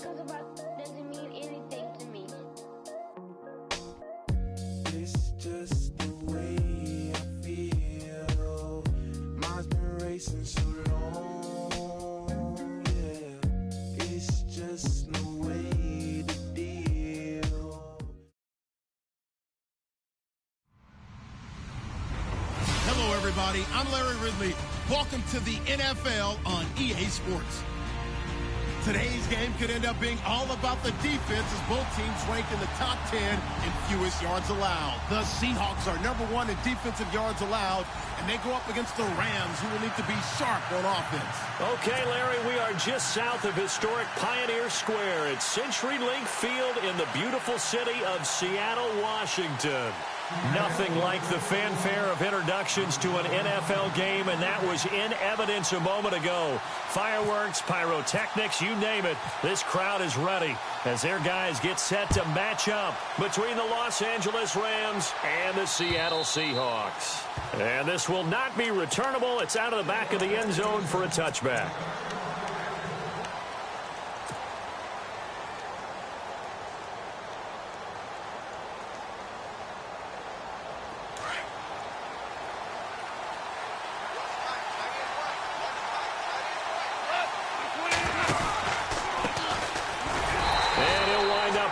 talks about doesn't mean anything to me. It's just the way I feel. Mine's been racing so long, yeah. It's just no way to deal. Hello, everybody. I'm Larry Ridley. Welcome to the NFL on EA Sports. Today's game could end up being all about the defense as both teams rank in the top 10 in fewest yards allowed. The Seahawks are number 1 in defensive yards allowed, and they go up against the Rams, who will need to be sharp on offense. Okay, Larry, we are just south of historic Pioneer Square at CenturyLink Field in the beautiful city of Seattle, Washington. Nothing like the fanfare of introductions to an NFL game, and that was in evidence a moment ago. Fireworks, pyrotechnics, you name it. This crowd is ready as their guys get set to match up between the Los Angeles Rams and the Seattle Seahawks. And this will not be returnable. It's out of the back of the end zone for a touchback.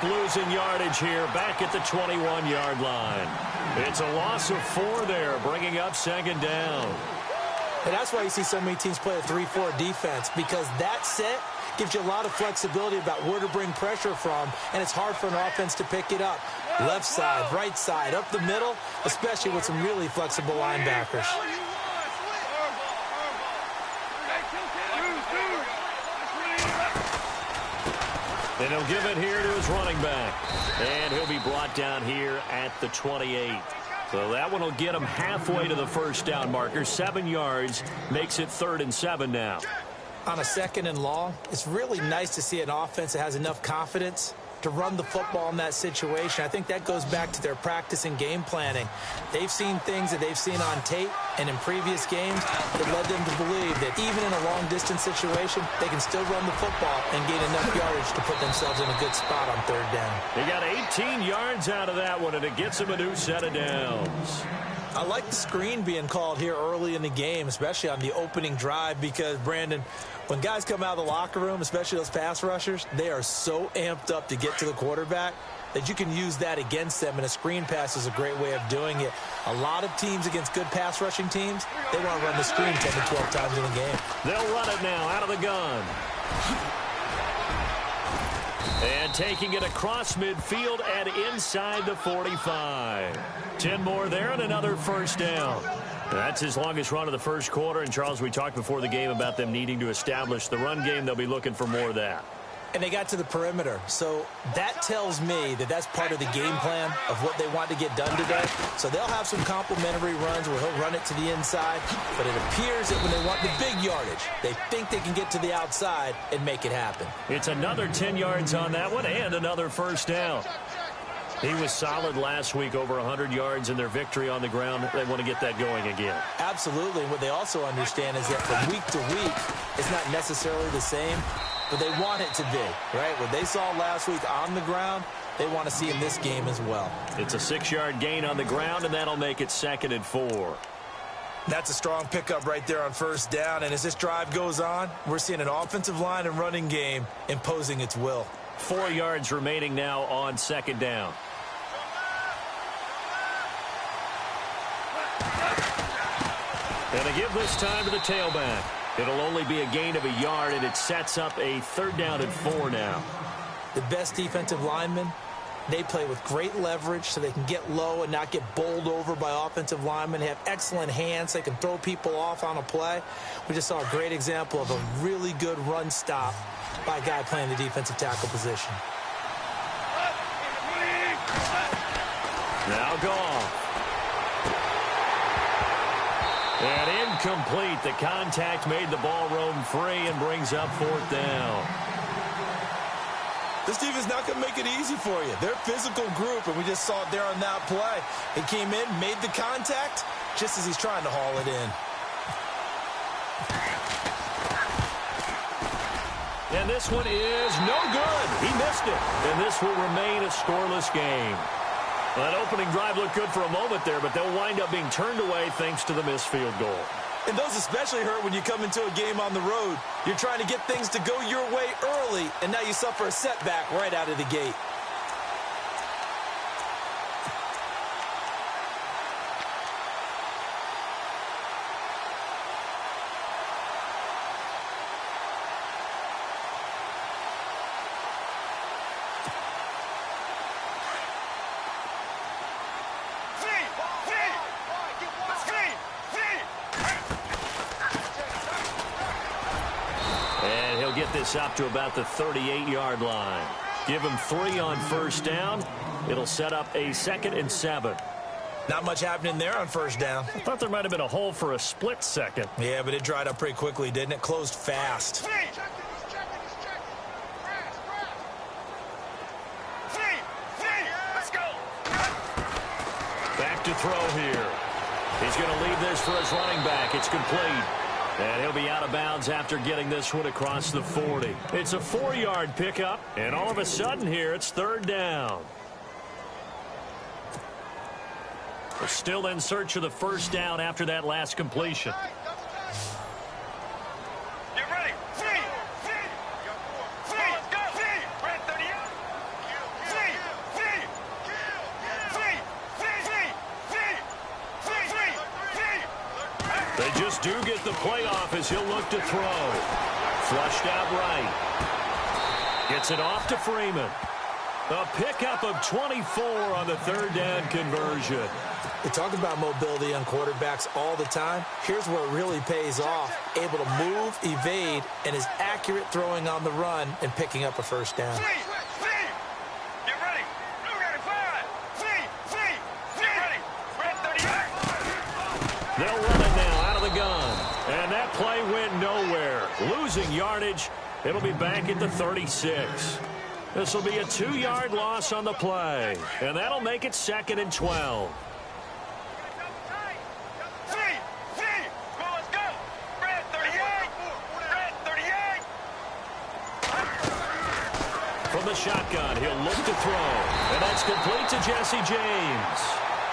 Losing yardage here back at the 21-yard line. It's a loss of 4 there, bringing up second down. And that's why you see so many teams play a 3-4 defense, because that set gives you a lot of flexibility about where to bring pressure from, and it's hard for an offense to pick it up. Left side, right side, up the middle, especially with some really flexible linebackers. And he'll give it here to his running back. And he'll be brought down here at the 28. So that one will get him halfway to the first down marker. 7 yards makes it 3rd and 7 now. On a 2nd and long, it's really nice to see an offense that has enough confidence to run the football in that situation. I think that goes back to their practice and game planning. They've seen things that they've seen on tape and in previous games that led them to believe that even in a long-distance situation, they can still run the football and gain enough yardage to put themselves in a good spot on 3rd down. They got 18 yards out of that one, and it gets them a new set of downs. I like the screen being called here early in the game, especially on the opening drive, because, Brandon, when guys come out of the locker room, especially those pass rushers, they are so amped up to get to the quarterback that you can use that against them, and a screen pass is a great way of doing it. A lot of teams against good pass rushing teams, they want to run the screen 10 to 12 times in a game. They'll run it now out of the gun. And taking it across midfield and inside the 45. 10 more there and another first down. That's his longest run of the first quarter. And, Charles, we talked before the game about them needing to establish the run game. They'll be looking for more of that. And they got to the perimeter. So that tells me that that's part of the game plan of what they want to get done today. So they'll have some complimentary runs where he'll run it to the inside. But it appears that when they want the big yardage, they think they can get to the outside and make it happen. It's another 10 yards on that one and another first down. He was solid last week, over 100 yards in their victory on the ground. They want to get that going again. Absolutely. And what they also understand is that from week to week, it's not necessarily the same, but they want it to be, right? What they saw last week on the ground, they want to see in this game as well. It's a 6-yard gain on the ground, and that'll make it 2nd and 4. That's a strong pickup right there on first down. And as this drive goes on, we're seeing an offensive line and running game imposing its will. 4 yards remaining now on 2nd down. And they give this time to the tailback. It'll only be a gain of a yard, and it sets up a 3rd down and 4 now. The best defensive linemen, they play with great leverage so they can get low and not get bowled over by offensive linemen. They have excellent hands. They can throw people off on a play. We just saw a great example of a really good run stop by a guy playing the defensive tackle position. Now Goff. And incomplete. The contact made the ball roam free and brings up 4th down. This defense is not going to make it easy for you. They're a physical group, and we just saw it there on that play. He came in, made the contact, just as he's trying to haul it in. And this one is no good. He missed it. And this will remain a scoreless game. Well, that opening drive looked good for a moment there, but they'll wind up being turned away thanks to the missed field goal. And those especially hurt when you come into a game on the road. You're trying to get things to go your way early, and now you suffer a setback right out of the gate. Get this up to about the 38-yard line. Give him 3 on first down. It'll set up a 2nd and 7. Not much happening there on first down. I thought there might have been a hole for a split second. Yeah, but it dried up pretty quickly, didn't it? Closed fast. Back to throw here. He's going to leave this for his running back. It's complete. And he'll be out of bounds after getting this one across the 40. It's a 4-yard pickup, and all of a sudden here, it's 3rd down. We're still in search of the first down after that last completion. Get ready. Let's go. Red 38. They just do get the play off as he'll look to throw. Flushed out right. Gets it off to Freeman. A pickup of 24 on the 3rd down conversion. We talk about mobility on quarterbacks all the time. Here's where it really pays off. Able to move, evade, and is accurate throwing on the run and picking up a first down. Get ready. Get ready. Red 38. They'll run it now out of the gun. And that play went nowhere. Losing yardage. It'll be back at the 36. This will be a 2-yard loss on the play. And that'll make it 2nd and 12. Let's go. Red 38. From the shotgun, he'll look to throw. And that's complete to Jesse James.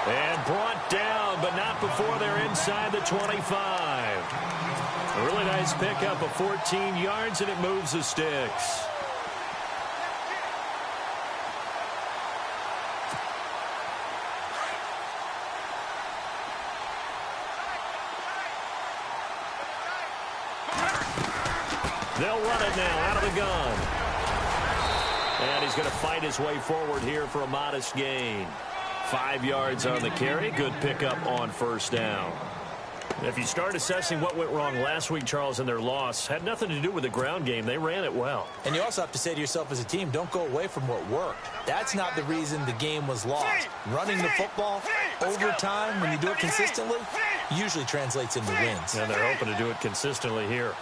And brought down, but not before they're inside the 25. A really nice pickup of 14 yards, and it moves the sticks. They'll run it now out of the gun. And he's going to fight his way forward here for a modest gain. 5 yards on the carry. Good pickup on first down. If you start assessing what went wrong last week, Charles, in their loss, had nothing to do with the ground game. They ran it well. And you also have to say to yourself as a team, don't go away from what worked. That's not the reason the game was lost. Running the football over time, when you do it consistently, usually translates into wins. And they're hoping to do it consistently here.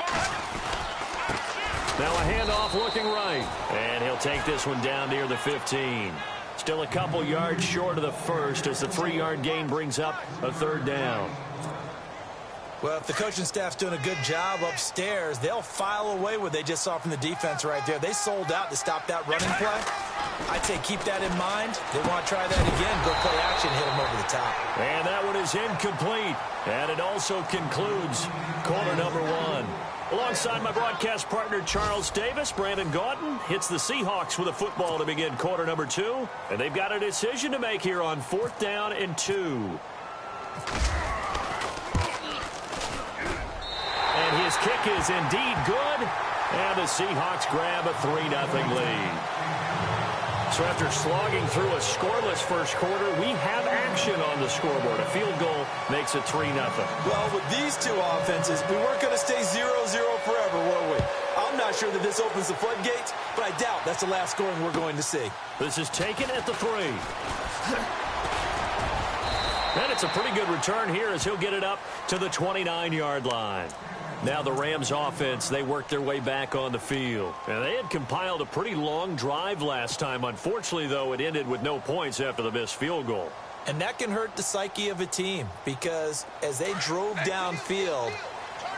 Now a handoff looking right. And he'll take this one down near the 15. Still a couple yards short of the first as the 3-yard gain brings up a 3rd down. Well, if the coaching staff's doing a good job upstairs, they'll file away what they just saw from the defense right there. They sold out to stop that running play. I'd say keep that in mind. They want to try that again. Go play action, hit them over the top. And that one is incomplete. And it also concludes quarter number 1. Alongside my broadcast partner, Charles Davis, Brandon Gaudin hits the Seahawks with a football to begin quarter number 2. And they've got a decision to make here on 4th down and 2. And his kick is indeed good. And the Seahawks grab a 3-0 lead. So after slogging through a scoreless first quarter, we have action on the scoreboard. A field goal makes it 3-0. Well, with these two offenses, we weren't going to stay 0-0 forever, were we? I'm not sure that this opens the floodgates, but I doubt that's the last scoring we're going to see. This is taken at the 3. And it's a pretty good return here as he'll get it up to the 29-yard line. Now the Rams offense, they worked their way back on the field. And they had compiled a pretty long drive last time. Unfortunately, though, it ended with no points after the missed field goal. And that can hurt the psyche of a team because as they drove downfield,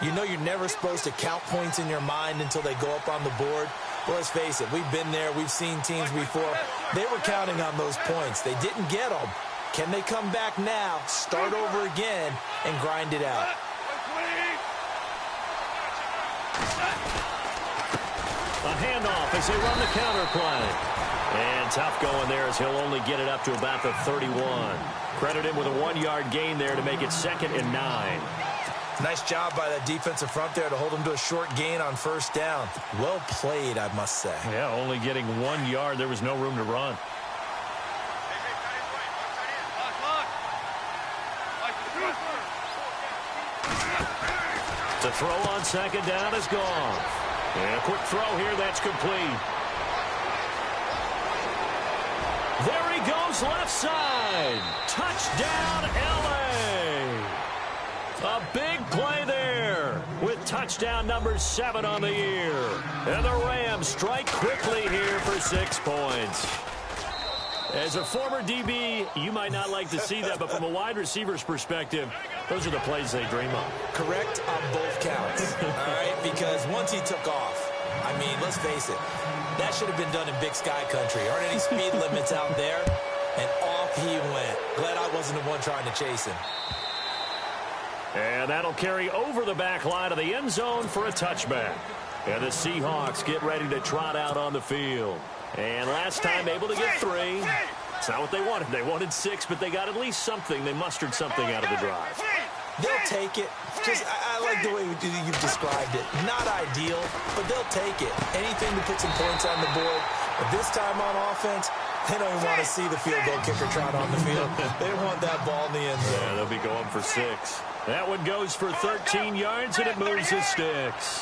You know you're never supposed to count points in your mind until they go up on the board. Well, let's face it, we've been there. We've seen teams before. They were counting on those points. They didn't get them. Can they come back now, start over again, and grind it out? A handoff as they run the counter play. And tough going there as he'll only get it up to about the 31. Credit him with a 1-yard gain there to make it 2nd and 9. Nice job by that defensive front there to hold him to a short gain on first down. Well played, I must say. Yeah, only getting 1 yard. There was no room to run. To throw on 2nd down is gone. And a quick throw here, that's complete. There he goes, left side. Touchdown, L.A. A big play there with touchdown number 7 on the year. And the Rams strike quickly here for 6 points. As a former DB, you might not like to see that, but from a wide receiver's perspective, those are the plays they dream of. Correct on both counts, all right? Because once he took off, I mean, let's face it, that should have been done in Big Sky country. Aren't any speed limits out there? And off he went. Glad I wasn't the one trying to chase him. And that'll carry over the back line of the end zone for a touchback. And the Seahawks get ready to trot out on the field. And last time able to get 3. It's not what they wanted. They wanted 6, but they got at least something. They mustered something out of the drive. They'll take it. Just, I like the way you've described it. Not ideal, but they'll take it. Anything to put some points on the board. But this time on offense, they don't even want to see the field goal kicker trot on the field. They want that ball in the end zone. Yeah, they'll be going for 6. That one goes for 13 yards, and it moves the sticks.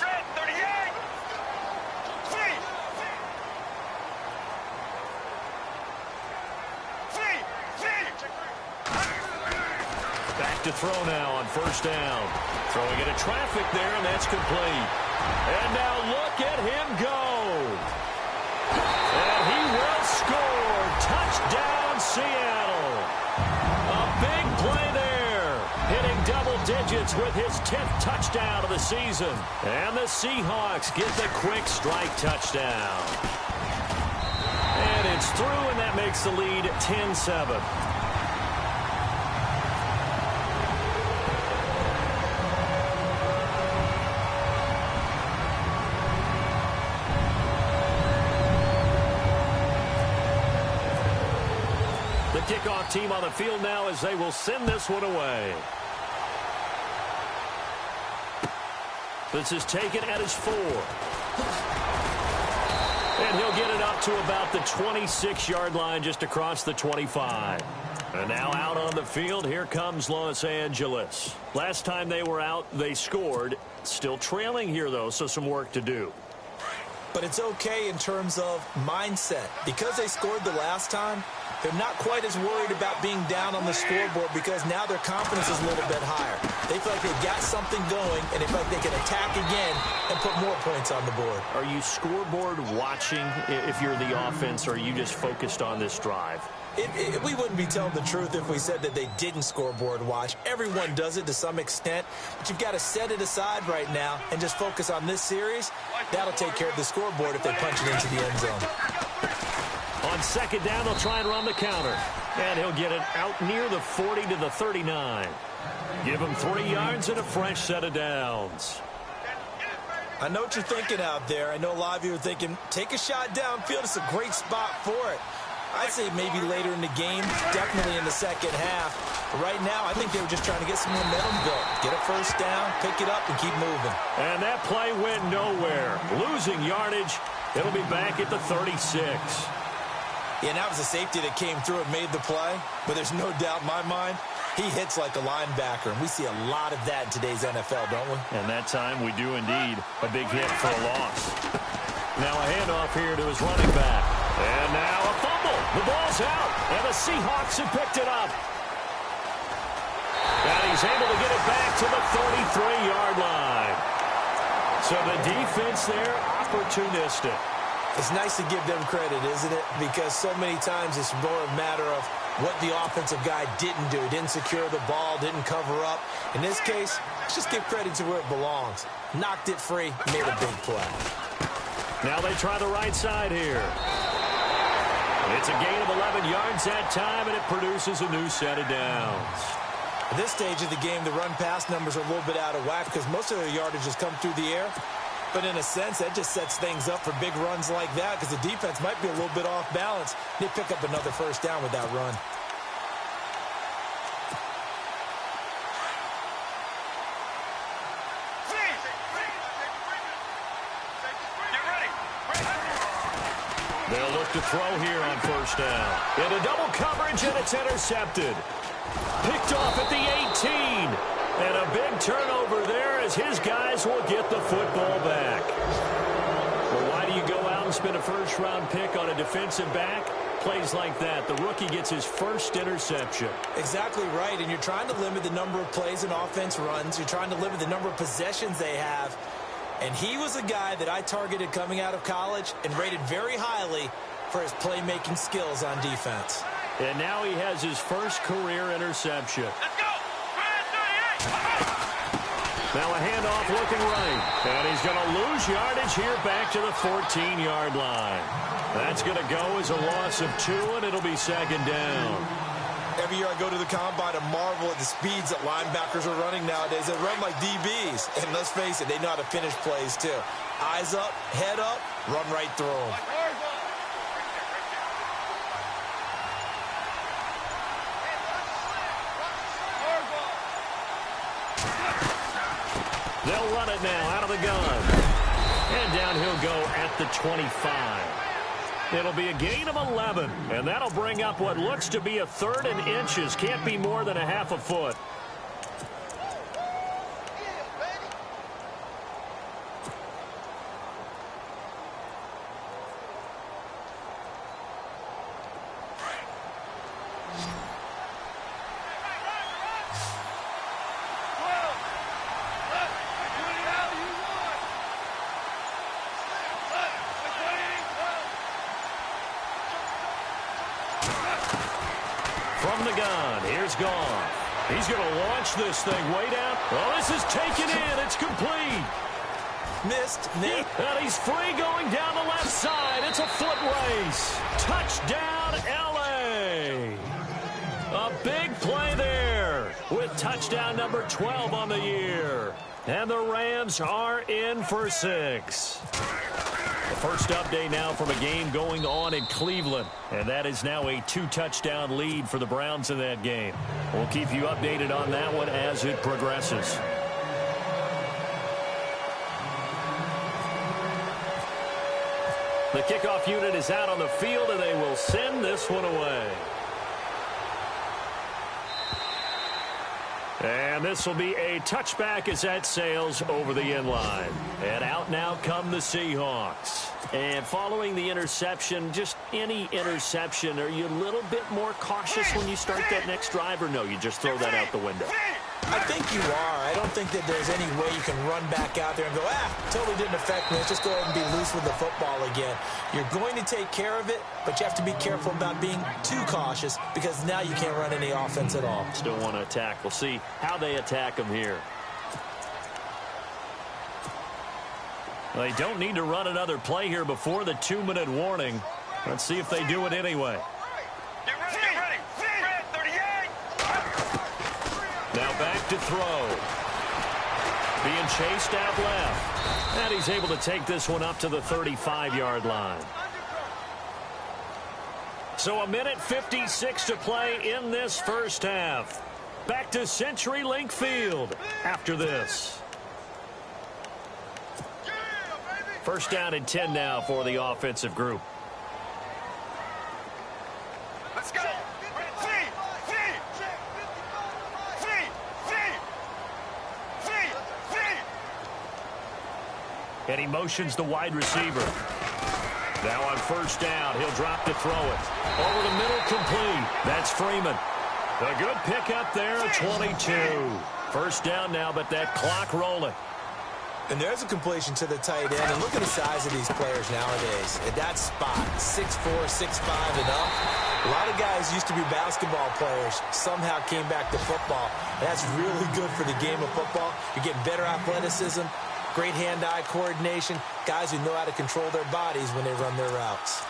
Back to throw now on first down. Throwing into traffic there, and that's complete. And now look at him go. And he will score. Touchdown, Seattle. A big play there. Hitting double digits with his 10th touchdown of the season. And the Seahawks get the quick strike touchdown. And it's through, and that makes the lead 10-7. Kickoff team on the field now as they will send this one away. This is taken at his 4. And he'll get it up to about the 26-yard line just across the 25. And now out on the field, here comes Los Angeles. Last time they were out, they scored. Still trailing here, though, so some work to do. But it's okay in terms of mindset. Because they scored the last time, they're not quite as worried about being down on the scoreboard because now their confidence is a little bit higher. They feel like they've got something going, and they feel like they can attack again and put more points on the board. Are you scoreboard watching if you're the offense, or are you just focused on this drive? We wouldn't be telling the truth if we said that they didn't scoreboard watch. Everyone does it to some extent, but you've got to set it aside right now and just focus on this series. That'll take care of the scoreboard if they punch it into the end zone. On second down, they'll try and run the counter. And he'll get it out near the 40 to the 39. Give him 3 yards and a fresh set of downs. I know what you're thinking out there. I know a lot of you are thinking, take a shot downfield. It's a great spot for it. I'd say maybe later in the game, definitely in the second half. But right now, I think they were just trying to get some momentum built. Get a first down, pick it up, and keep moving. And that play went nowhere. Losing yardage. It'll be back at the 36. Yeah, and that was a safety that came through and made the play. But there's no doubt in my mind, he hits like a linebacker. And we see a lot of that in today's NFL, don't we? And that time we do indeed. A big hit for a loss. Now a handoff here to his running back. And now a fumble. The ball's out. And the Seahawks have picked it up. And he's able to get it back to the 33-yard line. So the defense there, opportunistic. It's nice to give them credit, isn't it? Because so many times it's more a matter of what the offensive guy didn't do. Didn't secure the ball, didn't cover up. In this case, let's just give credit to where it belongs. Knocked it free, made a big play. Now they try the right side here. It's a gain of 11 yards that time, and it produces a new set of downs. At this stage of the game, the run-pass numbers are a little bit out of whack because most of their yardage has come through the air. But in a sense, that just sets things up for big runs like that because the defense might be a little bit off balance. They pick up another first down with that run. They'll look to throw here on first down. Into double coverage, and it's intercepted. Picked off at the 18. And a big turnover there as his guys will get the football back. Well, why do you go out and spend a first-round pick on a defensive back? Plays like that. The rookie gets his first interception. Exactly right, and you're trying to limit the number of plays an offense runs. You're trying to limit the number of possessions they have. And he was a guy that I targeted coming out of college and rated very highly for his playmaking skills on defense. And now he has his first career interception. Let's go! Now a handoff looking right. And he's going to lose yardage here back to the 14-yard line. That's going to go as a loss of 2, and it'll be second down. Every year I go to the combine and marvel at the speeds that linebackers are running nowadays. They run like DBs. And let's face it, they know how to finish plays too. Eyes up, head up, run right through them. They'll run it now out of the gun. And down he'll go at the 25. It'll be a gain of 11, and that'll bring up what looks to be a 3rd and inches. Can't be more than a half a foot. From the gun, here's Gone. He's going to launch this thing way down. Oh, this is taken in. It's complete. Missed, Nick. And he's free going down the left side. It's a foot race. Touchdown, L.A. A big play there with touchdown number 12 on the year. And the Rams are in for 6. The first update now from a game going on in Cleveland. And that is now a 2-touchdown lead for the Browns in that game. We'll keep you updated on that one as it progresses. The kickoff unit is out on the field, and they will send this one away. And this will be a touchback as that sails over the end line. And out now come the Seahawks. And following the interception, just any interception, are you a little bit more cautious when you start that next drive, or no, you just throw that out the window? I think you are. I don't think that there's any way you can run back out there and go, totally didn't affect me. Let's just go ahead and be loose with the football again. You're going to take care of it, but you have to be careful about being too cautious because now you can't run any offense at all. Still want to attack. We'll see how they attack them here. They don't need to run another play here before the 2-minute warning. Let's see if they do it anyway. Get ready. Red 38. Now back to throw. Being chased out left. And he's able to take this one up to the 35-yard line. So 1:56 to play in this first half. Back to CenturyLink Field after this. First down and 10 now for the offensive group. Let's go. And he motions the wide receiver. Now on first down, he'll drop to throw it. Over the middle, complete. That's Freeman. A good pickup there, 22. First down now, but that clock rolling. And there's a completion to the tight end. And look at the size of these players nowadays. At that spot, 6'4", 6'5", and up. A lot of guys used to be basketball players, somehow came back to football. And that's really good for the game of football. You're getting better athleticism, great hand-eye coordination, guys who know how to control their bodies when they run their routes.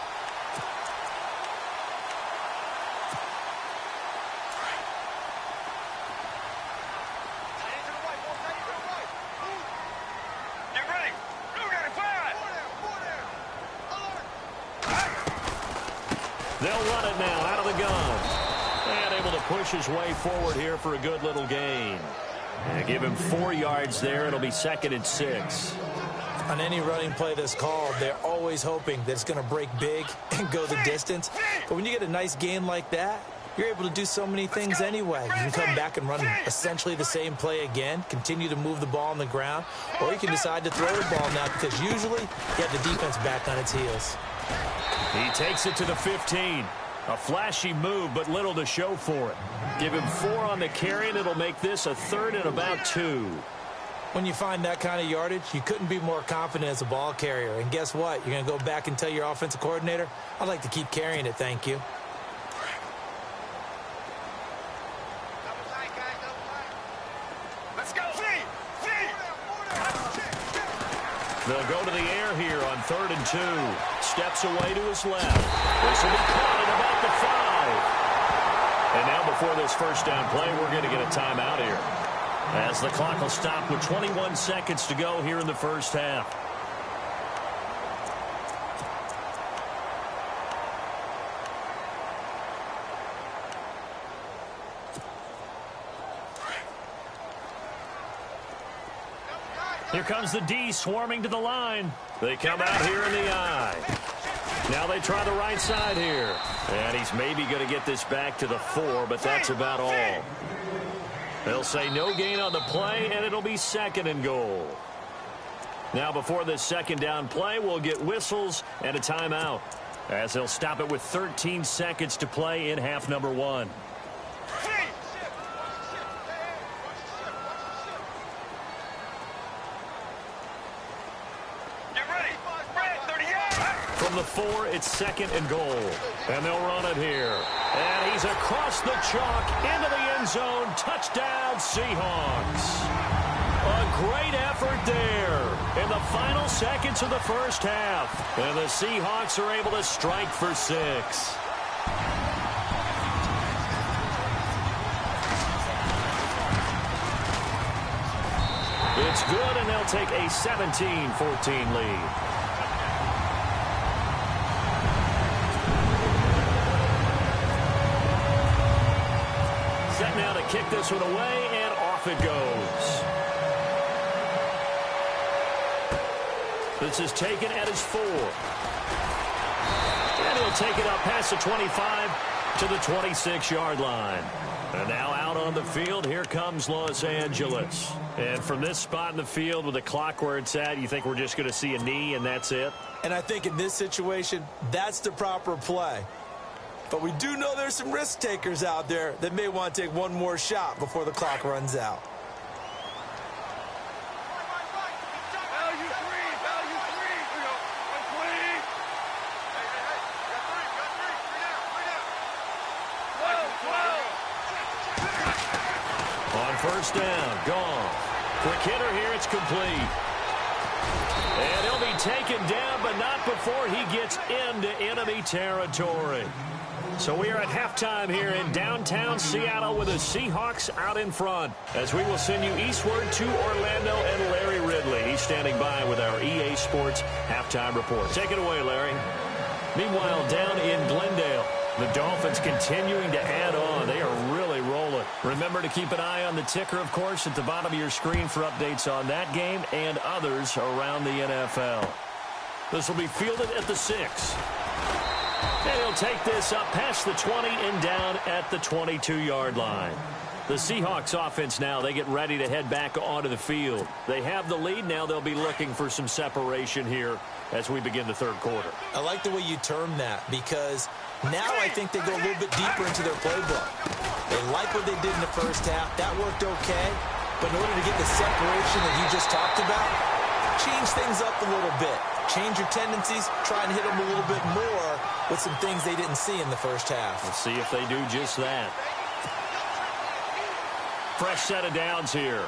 They'll run it now out of the gun. And able to push his way forward here for a good little gain. And give him 4 yards there. It'll be 2nd and 6. On any running play that's called, they're always hoping that it's going to break big and go the distance. But when you get a nice gain like that, you're able to do so many things anyway. You can come back and run essentially the same play again, continue to move the ball on the ground, or you can decide to throw the ball now because usually you have the defense back on its heels. He takes it to the 15. A flashy move, but little to show for it. Give him 4 on the carry, and it'll make this a 3rd and about 2. When you find that kind of yardage, you couldn't be more confident as a ball carrier. And guess what? You're going to go back and tell your offensive coordinator, I'd like to keep carrying it, thank you. Let's go. They'll go to the air here on 3rd and 2. Steps away to his left. This will be caught at about the 5. And now before this first down play, we're going to get a timeout here, as the clock will stop with 21 seconds to go here in the first half. Here comes the D swarming to the line. They come out here in the I. Now they try the right side here. And he's maybe going to get this back to the 4, but that's about all. They'll say no gain on the play, and it'll be 2nd and goal. Now before this 2nd down play, we'll get whistles and a timeout, as they'll stop it with 13 seconds to play in half number 1. From the 4, it's 2nd and goal. And they'll run it here. And he's across the chalk into the end zone. Touchdown, Seahawks. A great effort there in the final seconds of the first half. And the Seahawks are able to strike for 6. It's good, and they'll take a 17-14 lead. Set now to kick this one away, and off it goes. This is taken at his 4. And he'll take it up past the 25 to the 26-yard line. And now out on the field, here comes Los Angeles. And from this spot in the field with the clock where it's at, you think we're just going to see a knee and that's it? And I think in this situation, that's the proper play. But we do know there's some risk takers out there that may want to take one more shot before the clock runs out. On first down, gone. Quick hitter here, it's complete. And he'll be taken down, but not before he gets into enemy territory. So we are at halftime here in downtown Seattle with the Seahawks out in front, as we will send you eastward to Orlando and Larry Ridley. He's standing by with our EA Sports halftime report. Take it away, Larry. Meanwhile, down in Glendale, the Dolphins continuing to add on. They are really rolling. Remember to keep an eye on the ticker, of course, at the bottom of your screen for updates on that game and others around the NFL. This will be fielded at the 6. And he'll take this up past the 20 and down at the 22-yard line. The Seahawks offense now, they get ready to head back onto the field. They have the lead. Now they'll be looking for some separation here as we begin the third quarter. I like the way you term that, because now I think they go a little bit deeper into their playbook. They like what they did in the first half. That worked okay. But in order to get the separation that you just talked about, change things up a little bit. Change your tendencies, try and hit them a little bit more with some things they didn't see in the first half. Let's see if they do just that. Fresh set of downs here.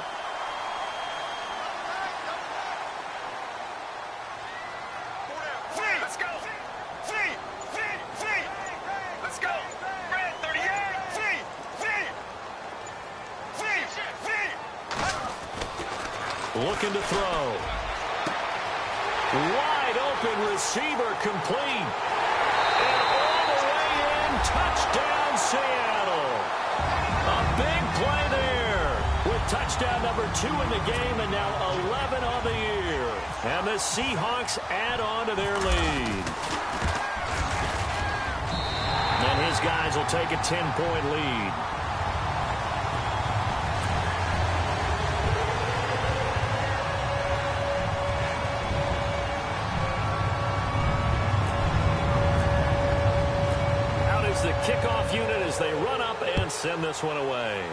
Let's go. Let's go. Red 38. Looking to throw. Wide open receiver complete. And all the way in, touchdown Seattle. A big play there with touchdown number 2 in the game and now 11 on the year. And the Seahawks add on to their lead. And his guys will take a 10-point lead. The kickoff unit as they run up and send this one away.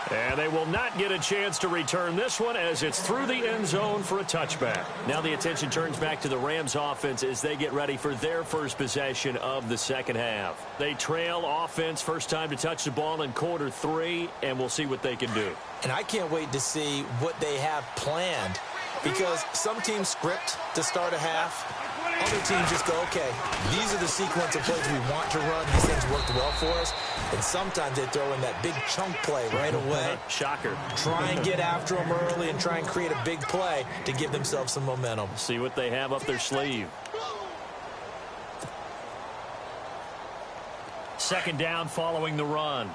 And they will not get a chance to return this one as it's through the end zone for a touchback. Now the attention turns back to the Rams offense as they get ready for their first possession of the second half. They trail offense, first time to touch the ball in quarter 3, and we'll see what they can do. And I can't wait to see what they have planned, because some teams script to start a half. Other teams just go, okay, these are the sequence of plays we want to run. These things worked well for us. And sometimes they throw in that big chunk play right away. Shocker. Try and get after them early and try and create a big play to give themselves some momentum. See what they have up their sleeve. Second down following the run.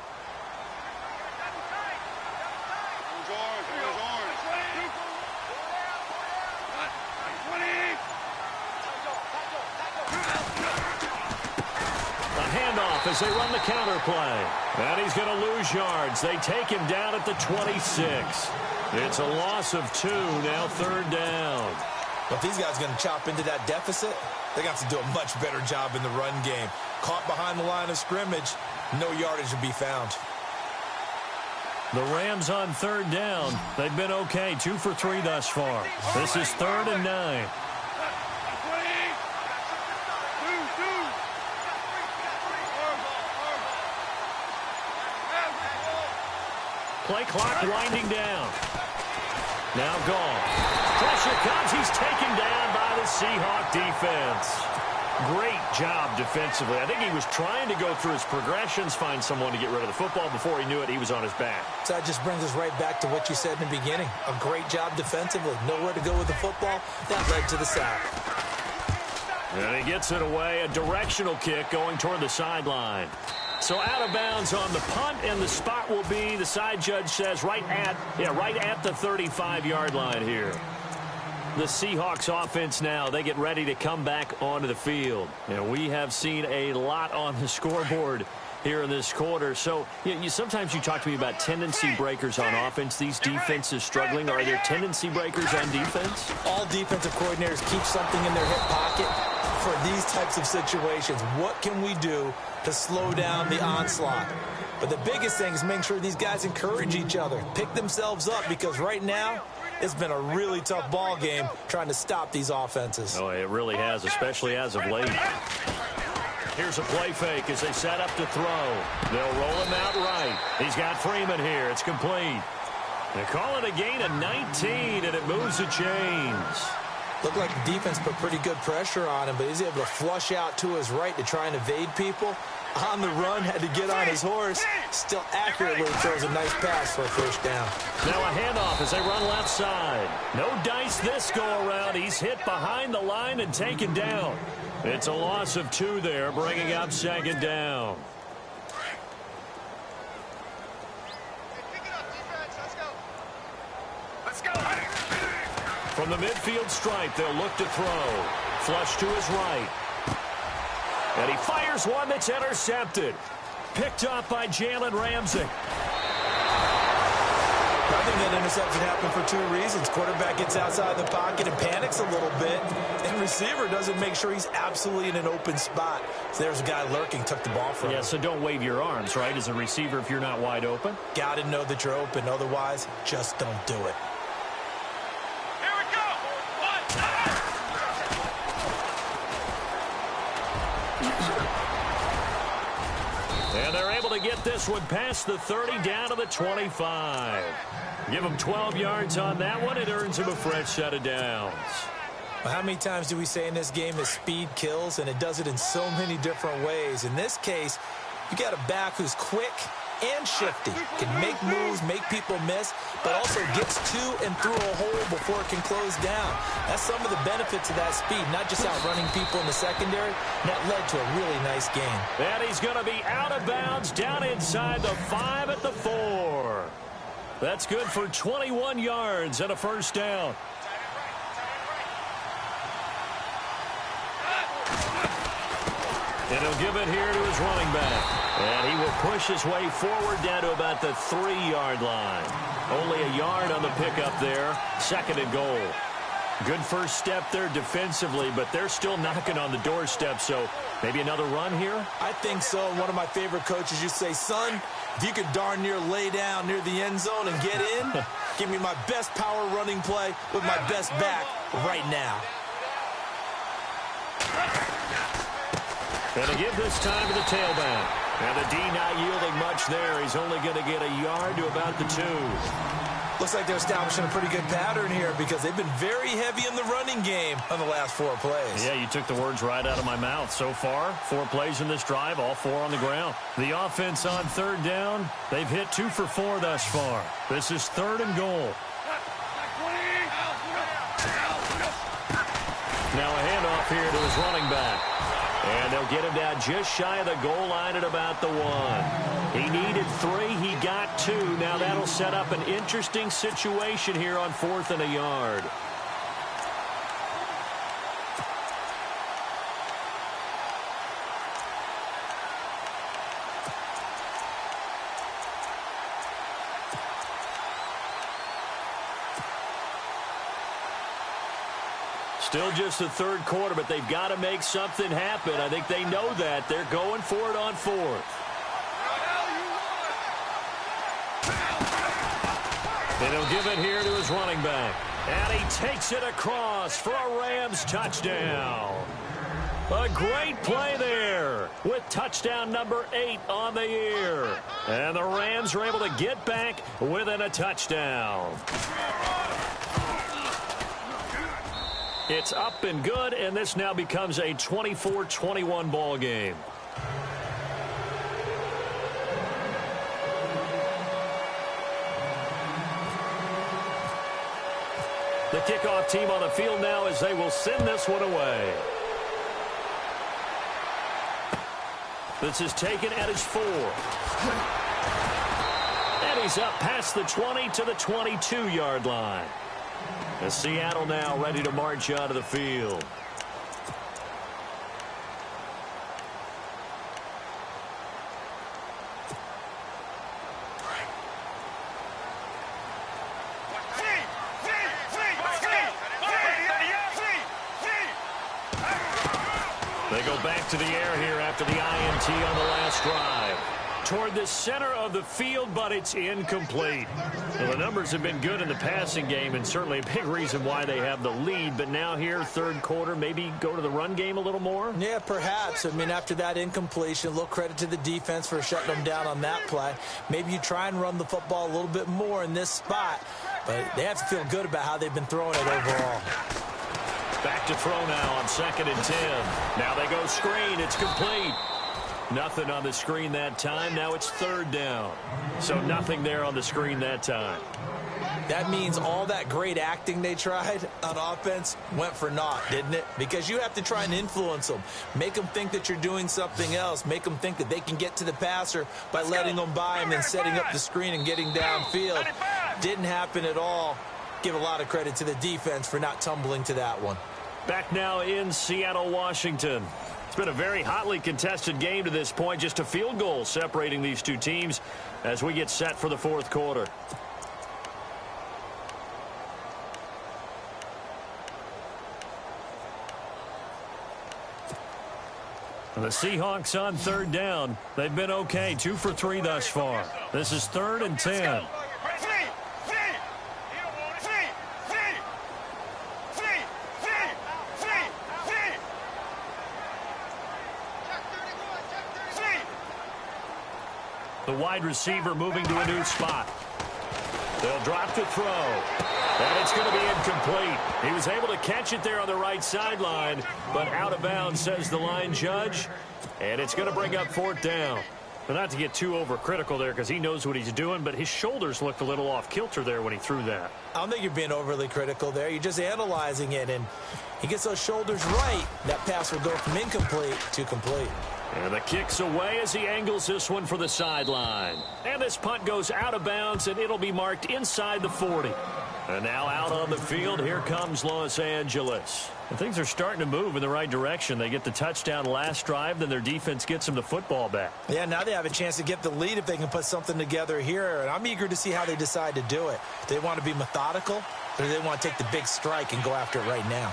As they run the counter play. And he's going to lose yards. They take him down at the 26. It's a loss of 2, now third down. But these guys are going to chop into that deficit. They're going to have to do a much better job in the run game. Caught behind the line of scrimmage, no yardage to be found. The Rams on third down. They've been okay, 2 for 3 thus far. This is 3rd and 9. Play clock winding down. Now gone. Pressure comes. He's taken down by the Seahawk defense. Great job defensively. I think he was trying to go through his progressions, find someone to get rid of the football. Before he knew it, he was on his back. So that just brings us right back to what you said in the beginning. A great job defensively. Nowhere to go with the football. That led to the sack. And he gets it away. A directional kick going toward the sideline. So out of bounds on the punt, and the spot will be, the side judge says, right at the 35-yard line here. The Seahawks offense now, they get ready to come back onto the field. And we have seen a lot on the scoreboard here in this quarter. So sometimes you talk to me about tendency breakers on offense. These defenses struggling. Are there tendency breakers on defense? All defensive coordinators keep something in their hip pocket for these types of situations. What can we do to slow down the onslaught? But the biggest thing is make sure these guys encourage each other, pick themselves up, because right now it's been a really tough ball game trying to stop these offenses. Oh, it really has, especially as of late. Here's a play fake as they set up to throw. They'll roll him out right. He's got Freeman here. It's complete. They call it a gain of 19, and it moves the chains. Looked like the defense put pretty good pressure on him, but he's able to flush out to his right to try and evade people. On the run, had to get on his horse. Still accurately throws a nice pass for a first down. Now a handoff as they run left side. No dice this go-around. He's hit behind the line and taken down. It's a loss of 2 there, bringing up second down. From the midfield stripe, they'll look to throw. Flush to his right. And he fires one that's intercepted. Picked up by Jalen Ramsey. I think that interception happened for 2 reasons. Quarterback gets outside the pocket and panics a little bit, and receiver doesn't make sure he's absolutely in an open spot. So there's a guy lurking, took the ball from him. Yeah, so don't wave your arms, right, as a receiver if you're not wide open. Got to know that you're open. Otherwise, just don't do it. Here we go. And they're able to get this one past the 30 down to the 25. Give them 12 yards on that one. It earns them a fresh set of downs. Well, how many times do we say in this game that speed kills, and it does it in so many different ways? In this case, you got a back who's quick and shifty, can make moves, make people miss, but also gets to and through a hole before it can close down. That's some of the benefits of that speed, not just outrunning people in the secondary. That led to a really nice game. And he's going to be out of bounds down inside the 5 at the 4. That's good for 21 yards and a first down. And he'll give it here to his running back. And he will push his way forward down to about the 3-yard line. Only a yard on the pickup there. 2nd and goal. Good first step there defensively, but they're still knocking on the doorstep, so maybe another run here? I think so. One of my favorite coaches used to say, son, if you could darn near lay down near the end zone and get in, give me my best power running play with my best back right now. And to give this time to the tailback. And the D not yielding much there. He's only going to get a yard to about the 2. Looks like they're establishing a pretty good pattern here because they've been very heavy in the running game on the last 4 plays. Yeah, you took the words right out of my mouth. So far, 4 plays in this drive, all 4 on the ground. The offense on 3rd down, they've hit 2 for 4 thus far. This is 3rd and goal. Now a handoff here to his running back. And they'll get him down just shy of the goal line at about the 1. He needed 3. He got 2. Now that'll set up an interesting situation here on 4th and a yard. Still just the 3rd quarter, but they've got to make something happen. I think they know that. They're going for it on 4th. And he'll give it here to his running back. And he takes it across for a Rams touchdown. A great play there with touchdown number 8 on the year. And the Rams are able to get back within a touchdown. It's up and good, and this now becomes a 24-21 ball game. The kickoff team on the field now as they will send this one away. This is taken at his 4. And he's up past the 20 to the 22-yard line. As Seattle now ready to march out of the field. They go back to the air here after the INT on the last drive. Toward the center of the field, but it's incomplete. Well, the numbers have been good in the passing game, and certainly a big reason why they have the lead. But now here, 3rd quarter, maybe go to the run game a little more? Yeah, perhaps. I mean, after that incompletion, a little credit to the defense for shutting them down on that play. Maybe you try and run the football a little bit more in this spot, but they have to feel good about how they've been throwing it overall. Back to throw now on 2nd and 10. Now they go screen. It's complete. Nothing on the screen that time. Now it's 3rd down. So nothing there on the screen that time. That means all that great acting they tried on offense went for naught, didn't it? Because you have to try and influence them. Make them think that you're doing something else. Make them think that they can get to the passer by letting them by him and setting up the screen and getting downfield. Didn't happen at all. Give a lot of credit to the defense for not tumbling to that one. Back now in Seattle, Washington. It's been a very hotly contested game to this point. Just a field goal separating these two teams as we get set for the 4th quarter. The Seahawks on third down. They've been okay, 2 for 3 thus far. This is 3rd and 10. The wide receiver moving to a new spot. They'll drop to throw. And it's going to be incomplete. He was able to catch it there on the right sideline, but out of bounds, says the line judge. And it's going to bring up 4th down. But not to get too overcritical there because he knows what he's doing, but his shoulders looked a little off kilter there when he threw that. I don't think you're being overly critical there. You're just analyzing it, and he gets those shoulders right. That pass will go from incomplete to complete. And the kick's away as he angles this one for the sideline. And this punt goes out of bounds, and it'll be marked inside the 40. And now out on the field, here comes Los Angeles. And things are starting to move in the right direction. They get the touchdown last drive, then their defense gets them the football back. Yeah, now they have a chance to get the lead if they can put something together here. And I'm eager to see how they decide to do it. Do they want to be methodical, or do they want to take the big strike and go after it right now?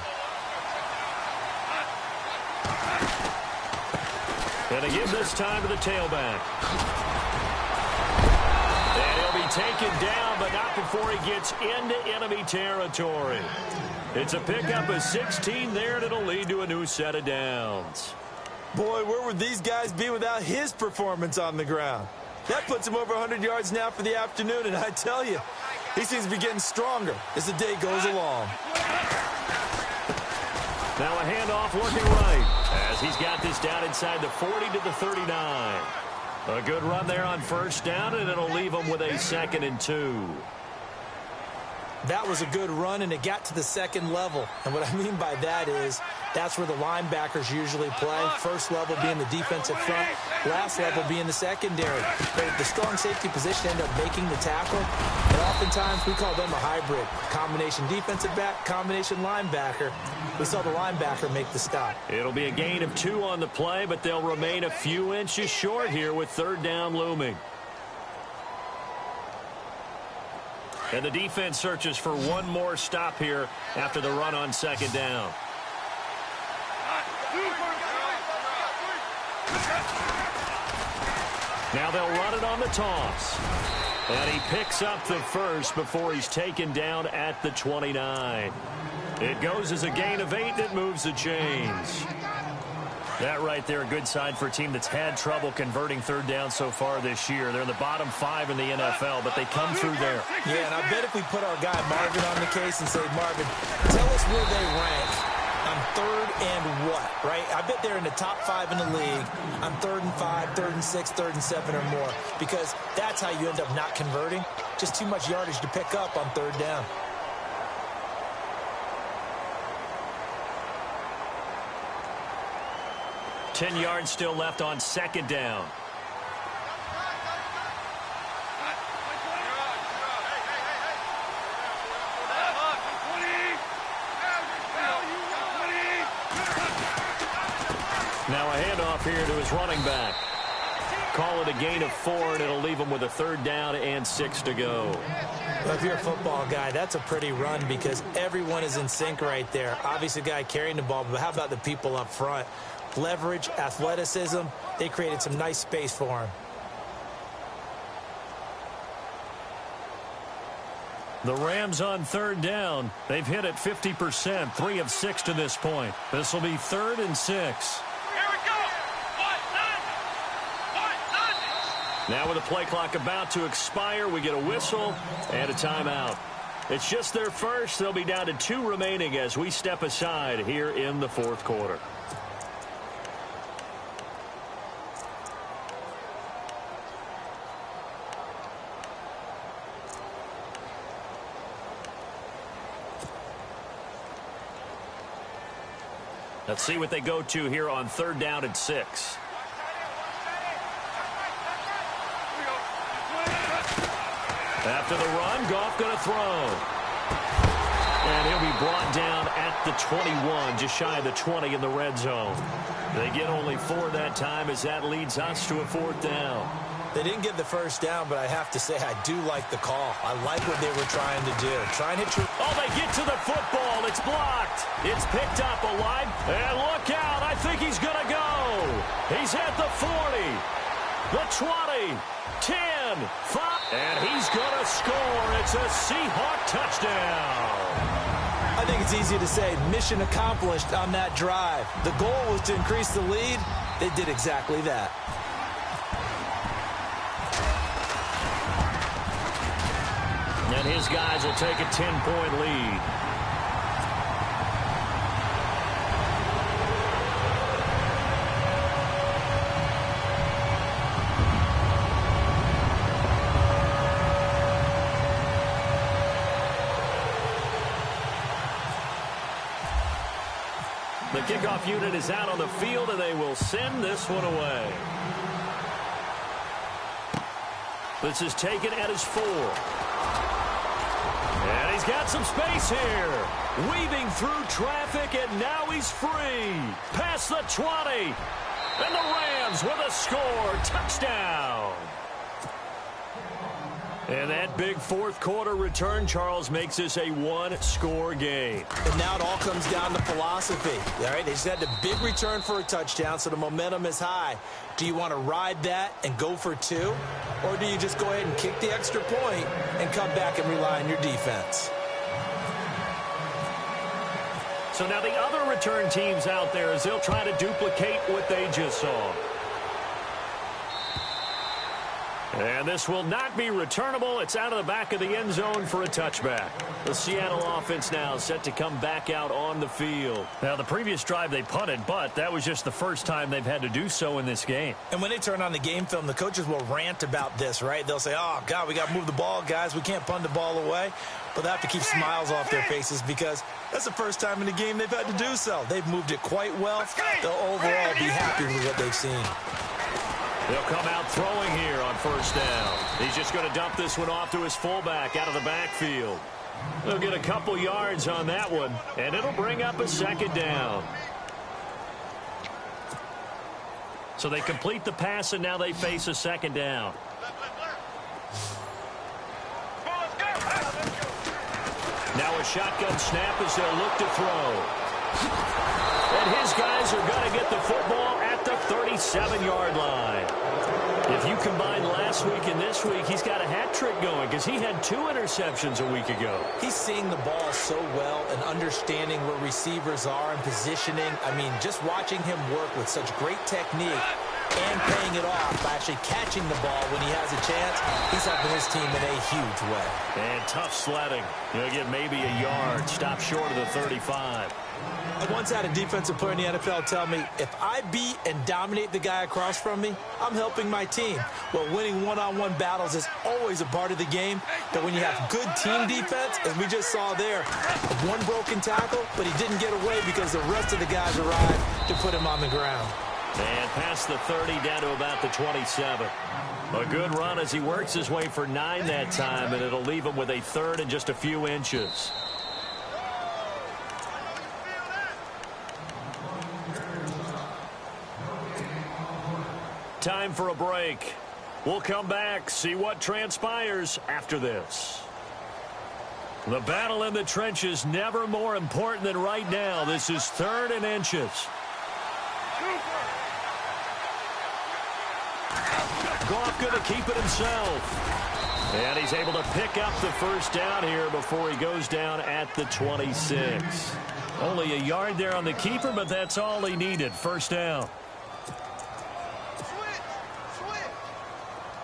And they give this time to the tailback. And he'll be taken down, but not before he gets into enemy territory. It's a pickup of 16 there, and it'll lead to a new set of downs. Boy, where would these guys be without his performance on the ground? That puts him over 100 yards now for the afternoon, and I tell you, he seems to be getting stronger as the day goes along. Now a handoff looking right as he's got this down inside the 40 to the 39. A good run there on 1st down, and it'll leave him with a 2nd and 2. That was a good run, and it got to the 2nd level. And what I mean by that is that's where the linebackers usually play. First level being the defensive front, last level being the secondary. But the strong safety position ended up making the tackle. And oftentimes we call them a hybrid. Combination defensive back, combination linebacker. We saw the linebacker make the stop. It'll be a gain of 2 on the play, but they'll remain a few inches short here with 3rd down looming. And the defense searches for one more stop here after the run on 2nd down. Now they'll run it on the toss. And he picks up the first before he's taken down at the 29. It goes as a gain of 8, and it moves the chains. That right there, a good sign for a team that's had trouble converting 3rd down so far this year. They're in the bottom 5 in the NFL, but they come through there. Yeah, and I bet if we put our guy Marvin on the case and say, Marvin, tell us where they rank on 3rd and what, right? I bet they're in the top 5 in the league on 3rd and 5, 3rd and 6, 3rd and 7 or more, because that's how you end up not converting. Just too much yardage to pick up on 3rd down. Ten yards still left on 2nd down. Now a handoff here to his running back. Call it a gain of 4, and it'll leave him with a 3rd down and 6 to go. Well, if you're a football guy, that's a pretty run because everyone is in sync right there. Obviously, the guy carrying the ball, but how about the people up front? Leverage, athleticism, they created some nice space for him. The Rams on 3rd down. They've hit it 50%, 3 of 6 to this point. This will be 3rd and 6. Here we go. Now with the play clock about to expire, we get a whistle and a timeout. It's just their first. They'll be down to 2 remaining as we step aside here in the 4th quarter. Let's see what they go to here on 3rd down and 6. After the run, Goff going to throw. And he'll be brought down at the 21, just shy of the 20 in the red zone. They get only 4 that time as that leads us to a 4th down. They didn't get the first down, but I have to say I do like the call. I like what they were trying to do. Try and hit your... Oh, they get to the football. It's blocked. It's picked up a line. And look out. I think he's going to go. He's at the 40, the 20, 10, 5. And he's going to score. It's a Seahawk touchdown. I think it's easy to say mission accomplished on that drive. The goal was to increase the lead. They did exactly that. And his guys will take a 10-point lead. The kickoff unit is out on the field, and they will send this one away. This is taken at his 4. And he's got some space here. Weaving through traffic, and now he's free. Past the 20. And the Rams with a score. Touchdown. And that big fourth quarter return, Charles, makes this a one-score game. And now it all comes down to philosophy. All right, they just had a big return for a touchdown, so the momentum is high. Do you want to ride that and go for 2? Or do you just go ahead and kick the extra point and come back and rely on your defense? So now the other return teams out there, as they'll try to duplicate what they just saw. And this will not be returnable. It's out of the back of the end zone for a touchback. The Seattle offense now set to come back out on the field. Now, the previous drive they punted, but that was just the first time they've had to do so in this game. And when they turn on the game film, the coaches will rant about this, right? They'll say, oh, God, we got to move the ball, guys. We can't punt the ball away. But they have to keep smiles off their faces because that's the first time in the game they've had to do so. They've moved it quite well. They'll overall be happy with what they've seen. They'll come out throwing here on first down. He's just going to dump this one off to his fullback out of the backfield. They'll get a couple yards on that one, and it'll bring up a second down. So they complete the pass, and now they face a second down. Now a shotgun snap as they'll look to throw. And his guys are going to get the football at the 37-yard line. If you combine last week and this week, he's got a hat trick going because he had 2 interceptions a week ago. He's seeing the ball so well and understanding where receivers are and positioning. I mean, just watching him work with such great technique and paying it off by actually catching the ball when he has a chance, he's helping his team in a huge way. And tough sledding. He'll get maybe a yard, stop short of the 35. I once had a defensive player in the NFL tell me, if I beat and dominate the guy across from me, I'm helping my team. Well, winning one-on-one battles is always a part of the game, but when you have good team defense, as we just saw there, one broken tackle, but he didn't get away because the rest of the guys arrived to put him on the ground. And past the 30 down to about the 27. A good run as he works his way for 9 that time, and it'll leave him with a third and just a few inches. Time for a break. We'll come back, see what transpires after this. The battle in the trenches never more important than right now. This is 3rd and inches. Goff going to keep it himself. And he's able to pick up the first down here before he goes down at the 26. Only a yard there on the keeper, but that's all he needed. First down.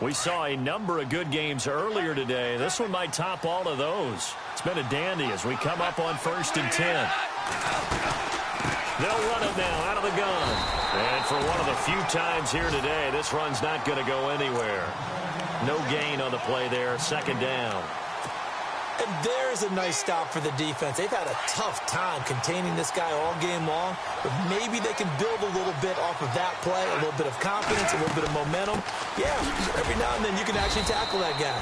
We saw a number of good games earlier today. This one might top all of those. It's been a dandy as we come up on 1st and 10. They'll run it now out of the gun. And for one of the few times here today, this run's not going to go anywhere. No gain on the play there. 2nd down. And there's a nice stop for the defense. They've had a tough time containing this guy all game long, but maybe they can build a little bit off of that play, a little bit of confidence, a little bit of momentum. Yeah, every now and then you can actually tackle that guy.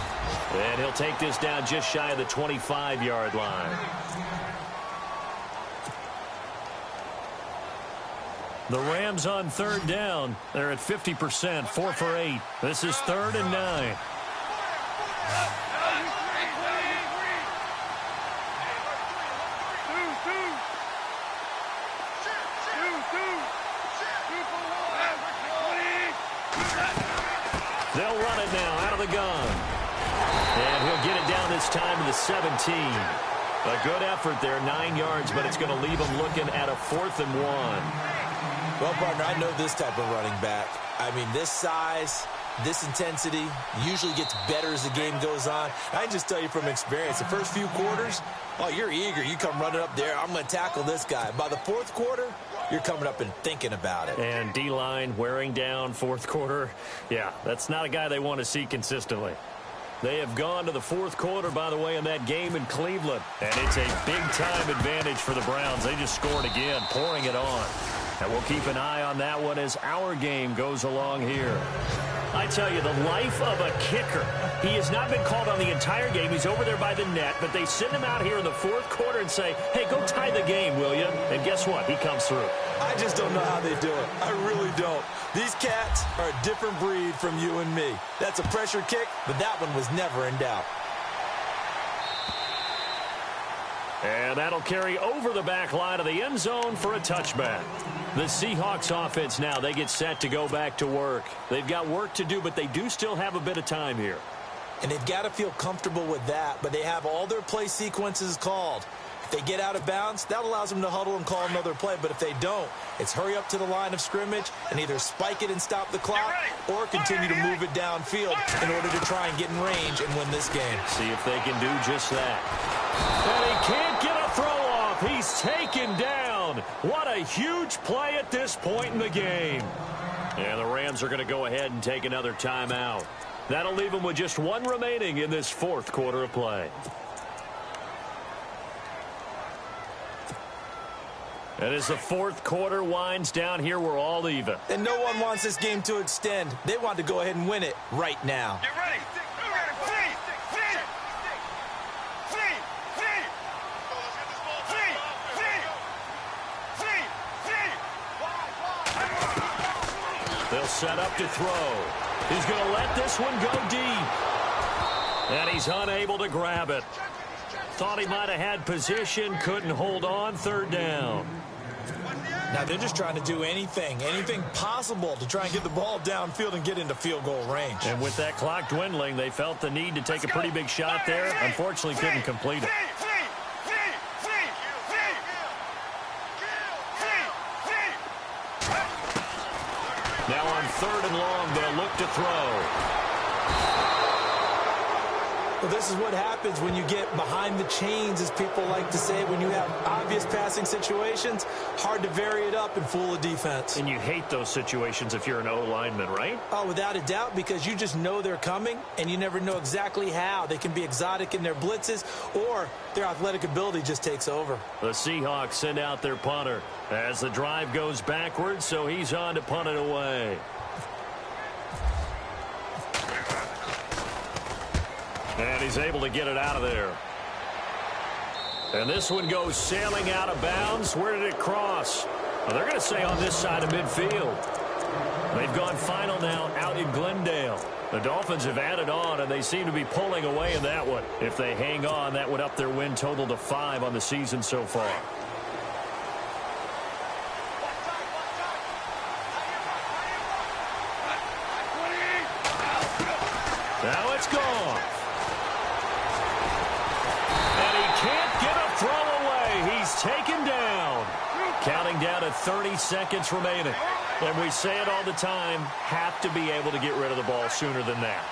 And he'll take this down just shy of the 25-yard line. The Rams on third down. They're at 50%, 4 for 8. This is 3rd and 9. They'll run it now out of the gun. And he'll get it down this time to the 17. A good effort there, 9 yards, but it's going to leave him looking at a 4th and 1. Well, partner, I know this type of running back. I mean, this size, this intensity usually gets better as the game goes on. I can just tell you from experience, the first few quarters, oh, you're eager. You come running up there, I'm going to tackle this guy. By the 4th quarter, you're coming up and thinking about it. And D-line wearing down 4th quarter. Yeah, that's not a guy they want to see consistently. They have gone to the 4th quarter, by the way, in that game in Cleveland. And it's a big-time advantage for the Browns. They just scored again, pouring it on. And we'll keep an eye on that one as our game goes along here. I tell you, the life of a kicker. He has not been called on the entire game. He's over there by the net, but they send him out here in the 4th quarter and say, hey, go tie the game, will you? And guess what? He comes through. I just don't know how they do it. I really don't. These cats are a different breed from you and me. That's a pressure kick, but that one was never in doubt. And that'll carry over the back line of the end zone for a touchback. The Seahawks offense now, they get set to go back to work. They've got work to do, but they do still have a bit of time here. And they've got to feel comfortable with that, but they have all their play sequences called. If they get out of bounds, that allows them to huddle and call another play. But if they don't, it's hurry up to the line of scrimmage and either spike it and stop the clock or continue to move it downfield in order to try and get in range and win this game. See if they can do just that. And he can't get a throw off. He's taken down. What a huge play at this point in the game. And the Rams are going to go ahead and take another timeout. That'll leave them with just one remaining in this 4th quarter of play. And as the 4th quarter winds down here, we're all even. And no one wants this game to extend. They want to go ahead and win it right now. Get ready. They'll set up to throw. He's going to let this one go deep. And he's unable to grab it. Thought he might have had position, couldn't hold on, 3rd down. Now they're just trying to do anything possible to try and get the ball downfield and get into field goal range. And with that clock dwindling, they felt the need to take a pretty big shot there. Unfortunately, couldn't complete it. Now on 3rd and long, they'll look to throw. Well, this is what happens when you get behind the chains, as people like to say. When you have obvious passing situations, hard to vary it up and fool a defense. And you hate those situations if you're an O-lineman, right? Oh, without a doubt, because you just know they're coming, and you never know exactly how. They can be exotic in their blitzes, or their athletic ability just takes over. The Seahawks send out their punter as the drive goes backwards, so he's on to punt it away. And he's able to get it out of there. And this one goes sailing out of bounds. Where did it cross? Well, they're going to say on this side of midfield. They've gone final now out in Glendale. The Dolphins have added on, and they seem to be pulling away in that one. If they hang on, that would up their win total to 5 on the season so far. Now it's gone. He's taken down. Counting down to 30 seconds remaining. And we say it all the time, have to be able to get rid of the ball sooner than that.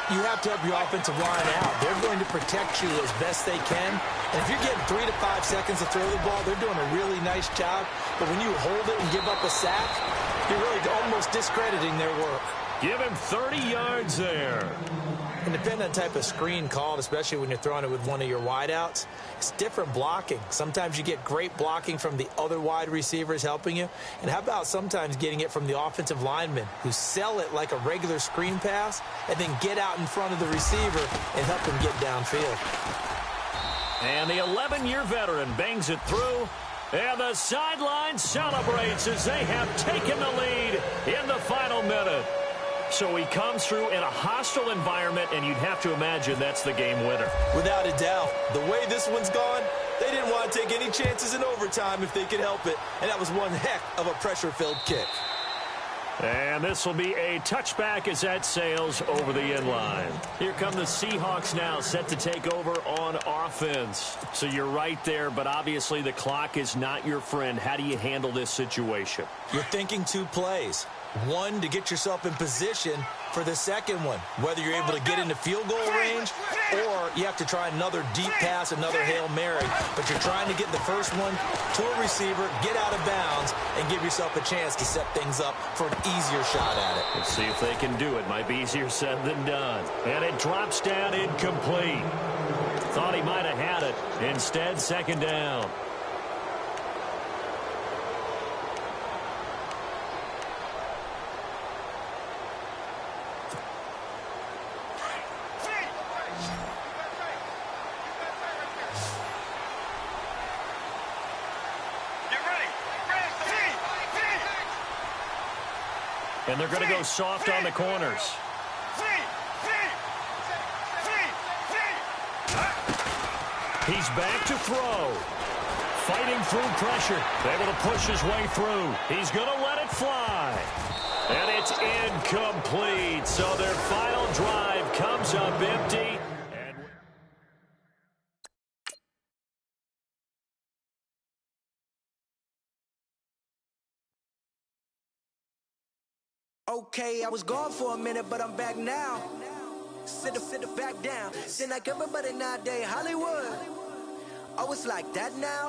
You have to help your offensive line out. They're going to protect you as best they can. And if you're getting 3 to 5 seconds to throw the ball, they're doing a really nice job. But when you hold it and give up a sack, you're really almost discrediting their work. Give him 30 yards there. And depending on the type of screen called, especially when you're throwing it with one of your wideouts, it's different blocking. Sometimes you get great blocking from the other wide receivers helping you. And how about sometimes getting it from the offensive linemen who sell it like a regular screen pass and then get out in front of the receiver and help him get downfield. And the 11-year veteran bangs it through And the sideline celebrates as they have taken the lead in the final minute. So he comes through in a hostile environment, and you'd have to imagine that's the game winner. Without a doubt. The way this one's gone, they didn't want to take any chances in overtime if they could help it. And that was one heck of a pressure-filled kick. And this will be a touchback as that sails over the end line. Here come the Seahawks now, set to take over on offense. So you're right there, but obviously the clock is not your friend. How do you handle this situation? You're thinking two plays. One, to get yourself in position for the second one, whether you're able to get into field goal range or you have to try another deep pass, another Hail Mary. But you're trying to get the first one to a receiver, get out of bounds, and give yourself a chance to set things up for an easier shot at it. Let's see if they can do it. Might be easier said than done. And it drops down incomplete. Thought he might have had it. Instead, second down. And they're going to go soft on the corners. He's back to throw. Fighting through pressure. Able to push his way through. He's going to let it fly. And it's incomplete. So their final drive comes up empty. Okay, I was gone for a minute, but I'm back now. Sit back down. Seem like everybody nowadays, Hollywood. Oh, it's like that now?